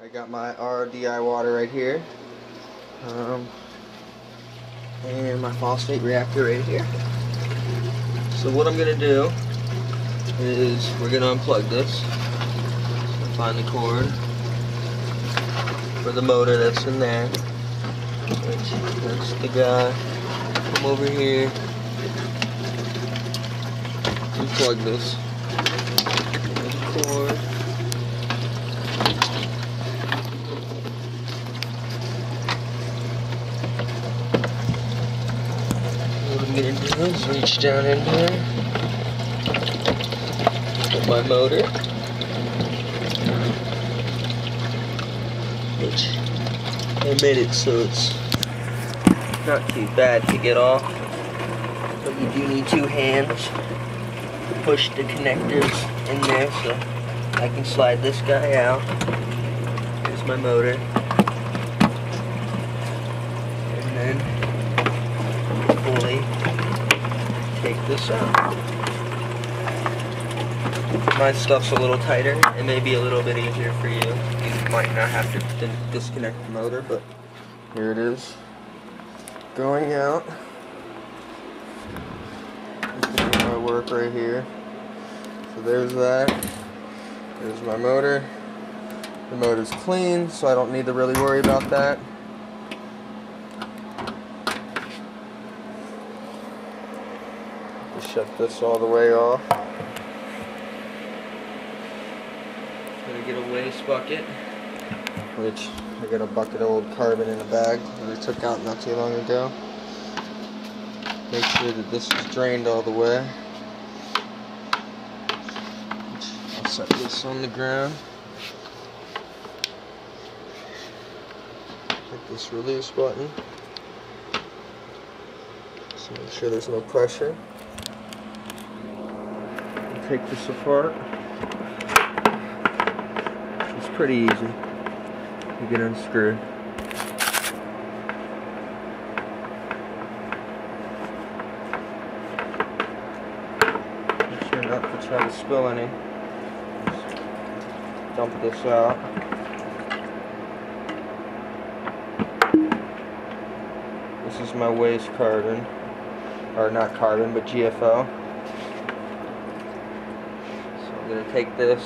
I got my RDI water right here, and my phosphate reactor right here. So what I'm gonna do is we're gonna unplug this. So find the cord for the motor that's in there. That's the guy. Come over here. Unplug this. Cord. What I'm gonna do is reach down in here. Put my motor. Which I made it so it's not too bad to get off. But you do need two hands to push the connectors in there, so I can slide this guy out. Here's my motor. And then fully take this out. My stuff's a little tighter. It may be a little bit easier for you. You might not have to disconnect the motor, but here it is. Going out. This is my work right here. So there's that. There's my motor. The motor's clean, so I don't need to really worry about that. Just shut this all the way off. Gonna get a waste bucket, which I got a bucket of old carbon in a bag that I took out not too long ago. Make sure that this is drained all the way. I'll set this on the ground. Hit this release button. So make sure there's no pressure. Take this apart. It's pretty easy. You get unscrewed. Make sure not to try to spill any. Just dump this out. This is my waste carbon. Or not carbon, but GFO. So I'm going to take this,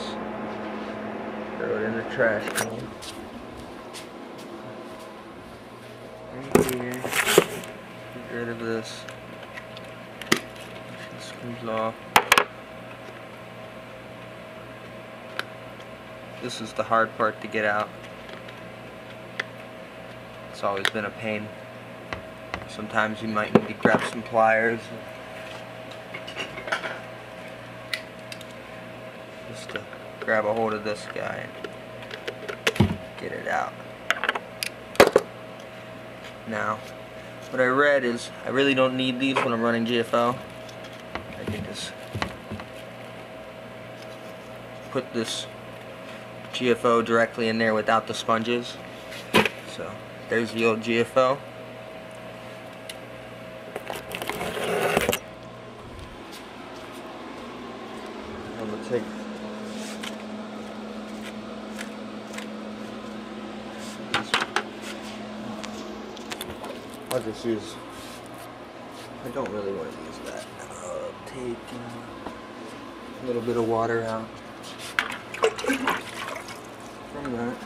throw it in the trash can. Right here. Get rid of this. This comes off. This is the hard part to get out. It's always been a pain. Sometimes you might need to grab some pliers just to grab a hold of this guy and get it out. Now, what I read is I really don't need these when I'm running GFO. I can just put this GFO directly in there without the sponges. So there's the old GFO. I'm going to take I'll just use, I don't really want to use that. I'll take a little bit of water out from that,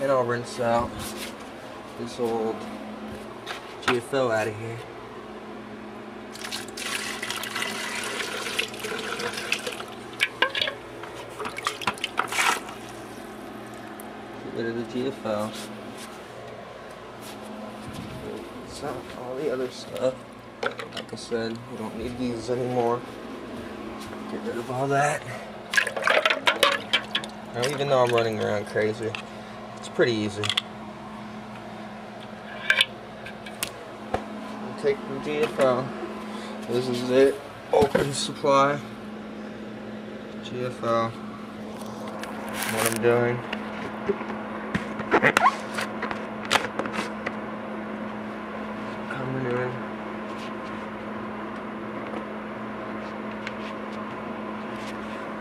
and I'll rinse out this old GFO out of here. Get rid of the GFO. Out all the other stuff. Like I said, we don't need these anymore. Get rid of all that. Now, even though I'm running around crazy, it's pretty easy. Take the GFO. This is it. Open supply. GFO. What I'm doing. Coming in.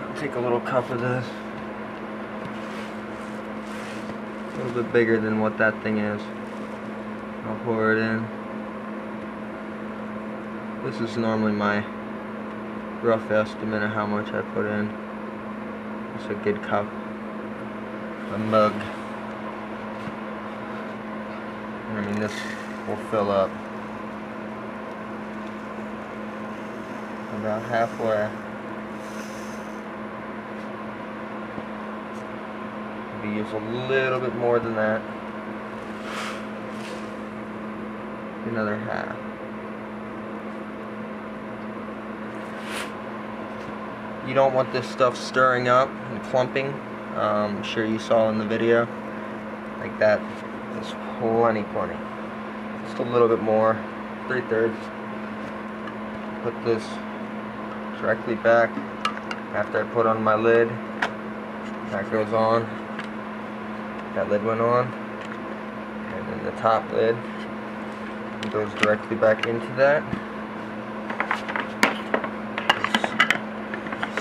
I'll take a little cup of this. bit bigger than what that thing is. I'll pour it in. This is normally my rough estimate of how much I put in. It's a good cup. A mug. I mean, this will fill up about halfway. Maybe use a little bit more than that. Another half. You don't want this stuff stirring up and clumping. I'm sure you saw in the video. Like that. There's plenty. Just a little bit more. 3/3. Put this directly back after I put on my lid. That goes on. That lid went on. And then the top lid goes directly back into that.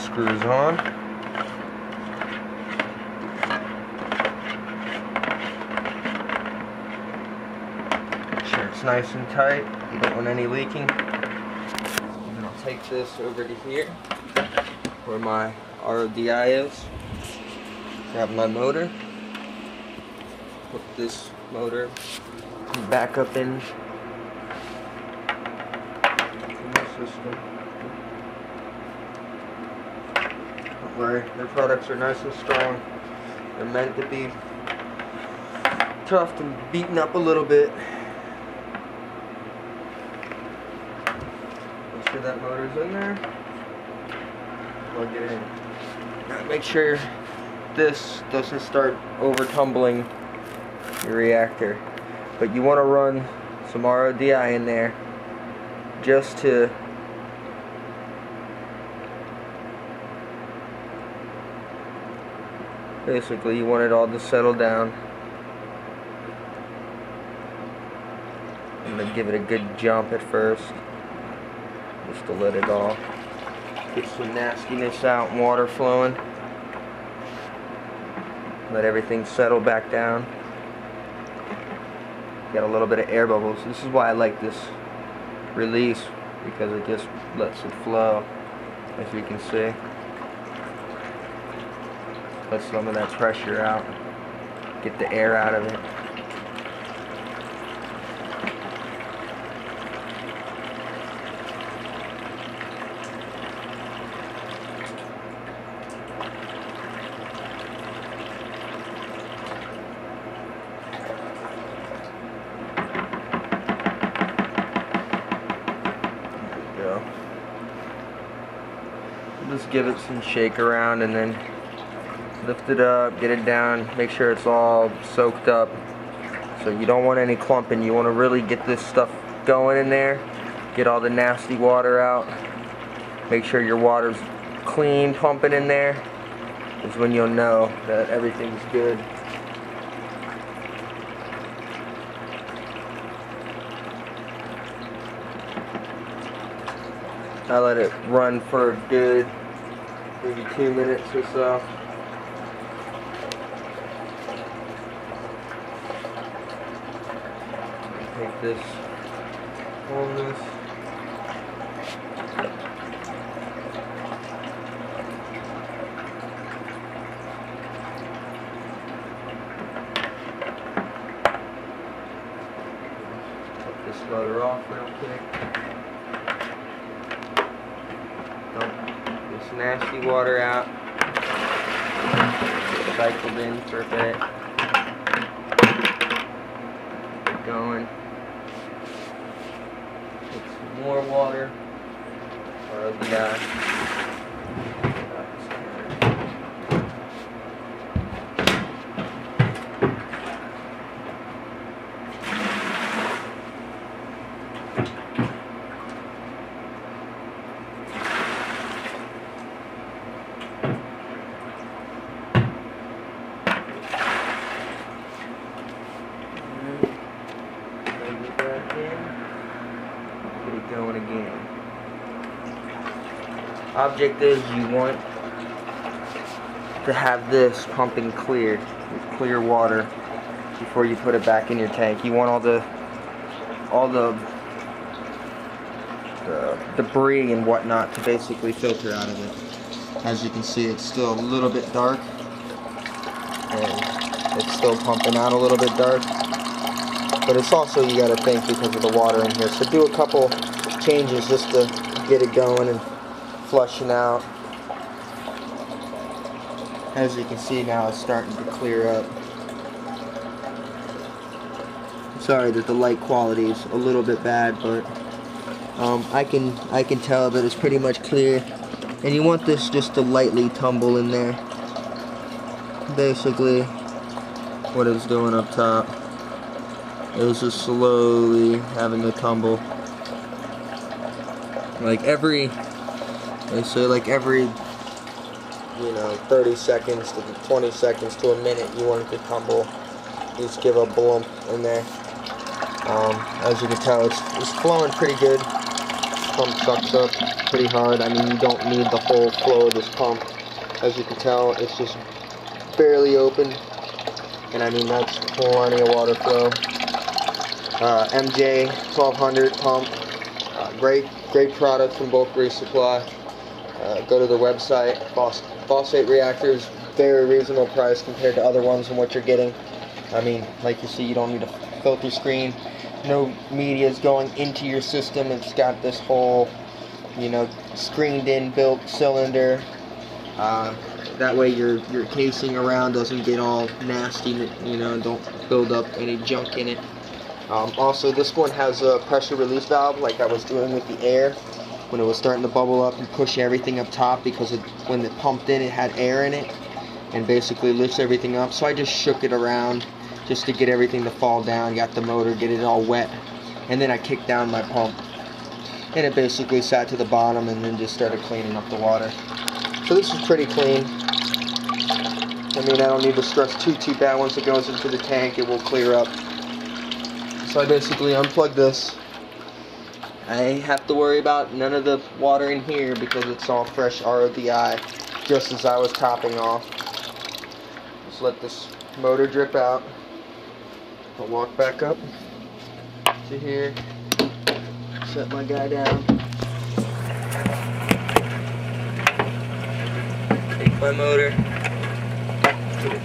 Screws on. Make sure it's nice and tight. You don't want any leaking. And I'll take this over to here where my RODI is. Grab my motor. Put this motor back up in the system. Don't worry, their products are nice and strong. They're meant to be tough and beaten up a little bit. Make sure that motor's in there. Plug it in. Now make sure this doesn't start over tumbling your reactor. But you want to run some RODI in there just to basically, you want it all to settle down. I'm going to give it a good jump at first, just to let it all get some nastiness out and water flowing. Let everything settle back down. Get a little bit of air bubbles. This is why I like this release, because it just lets it flow, as you can see. Let some of that pressure out. Get the air out of it. Just give it some shake around and then lift it up, get it down, make sure it's all soaked up. So you don't want any clumping. You want to really get this stuff going in there, get all the nasty water out. Make sure your water's clean, pumping in there. Is when you'll know that everything's good. I let it run for a good maybe 2 minutes or so. Take this, hold this. Put this motor off real quick. This nasty water out. Cycled in for a bit. Keep going. Take some more water. Going again. Object is you want to have this pumping clear with clear water before you put it back in your tank. You want all the debris and whatnot to basically filter out of it. As you can see, it's still a little bit dark, and it's still pumping out a little bit dark. But it's also, you got to think, because of the water in here. So do a couple changes just to get it going and flushing out. As you can see now, it's starting to clear up. Sorry that the light quality is a little bit bad, but I can tell that it's pretty much clear. And you want this just to lightly tumble in there. Basically, what it's doing up top is just slowly having a tumble. Like every, you know, 30 seconds to 20 seconds to a minute, you want it to tumble. You just give a blump in there. As you can tell, it's flowing pretty good. Pump sucks up pretty hard. I mean, you don't need the whole flow of this pump. As you can tell, it's just barely open, and I mean that's plenty of water flow. MJ 1200 pump, great product from bulk Reef Supply. Go to their website. Phosphate reactors, very reasonable price compared to other ones and what you're getting. I mean, like you see, you don't need a filter screen. No media is going into your system. It's got this whole, you know, screened in built cylinder. That way your casing around doesn't get all nasty, you know, don't build up any junk in it. Also, this one has a pressure release valve, like I was doing with the air when it was starting to bubble up and push everything up top, because when it pumped in, it had air in it and basically lifts everything up. So I just shook it around just to get everything to fall down, got the motor, get it all wet, and then I kicked down my pump, and it basically sat to the bottom and then just started cleaning up the water. So this is pretty clean. I mean, I don't need to stress too bad. Once it goes into the tank, it will clear up. So I basically unplug this. I have to worry about none of the water in here because it's all fresh RODI, just as I was topping off. Just let this motor drip out. I'll walk back up to here, set my guy down, take my motor, put it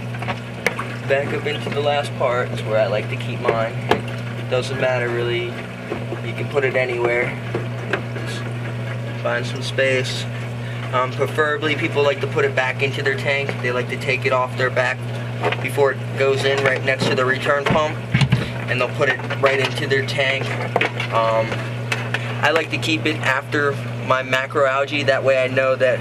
back up into the last part. Is where I like to keep mine. It doesn't matter really, you can put it anywhere. Just find some space. Preferably people like to put it back into their tank. They like to take it off their back before it goes in, right next to the return pump, and they'll put it right into their tank. I like to keep it after my macroalgae, that way I know that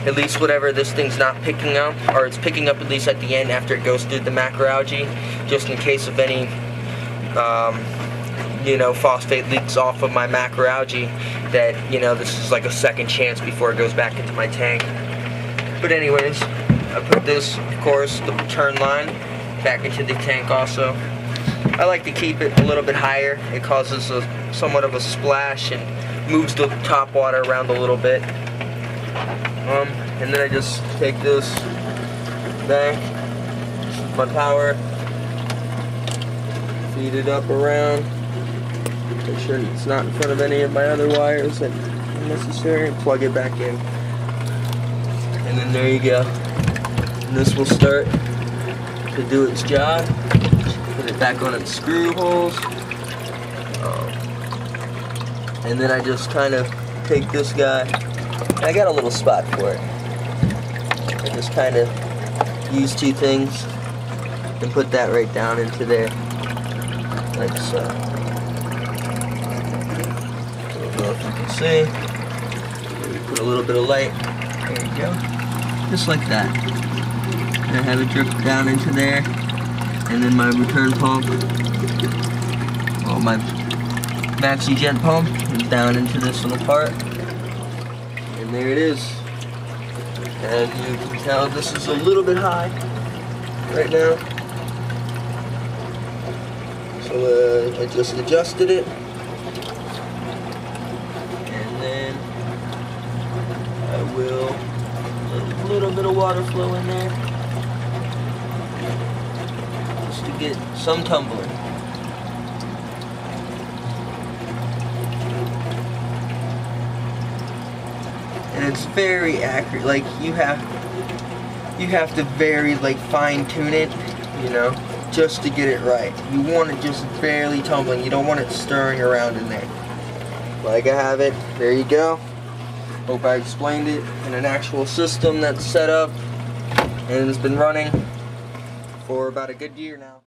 at least whatever this thing's not picking up, or it's picking up at least at the end after it goes through the macroalgae, just in case of any you know, phosphate leaks off of my macroalgae, that, you know, this is like a second chance before it goes back into my tank. But anyways, I put this, of course, the return line back into the tank also. I like to keep it a little bit higher. It causes somewhat of a splash and moves the top water around a little bit. And then I just take this back, my power, feed it up around, make sure it's not in front of any of my other wires that are necessary, and plug it back in. And then there you go. And this will start to do its job. Put it back on its screw holes. And then I just kind of take this guy. I got a little spot for it. I just kind of use two things and put that right down into there, like so. I don't know if you can see. Maybe put a little bit of light. There you go. Just like that. And I have it drip down into there. And then my return pump, well, my maxi jet pump is down into this little part. And there it is. And you can tell this is a little bit high right now. So I just adjusted it. And then I will let a little bit of water flow in there, just to get some tumbling. And it's very accurate. Like you have to very like fine tune it, you know, just to get it right. You want it just barely tumbling. You don't want it stirring around in there. Like I have it. There you go. Hope I explained it in an actual system that's set up and it's been running for about a good year now.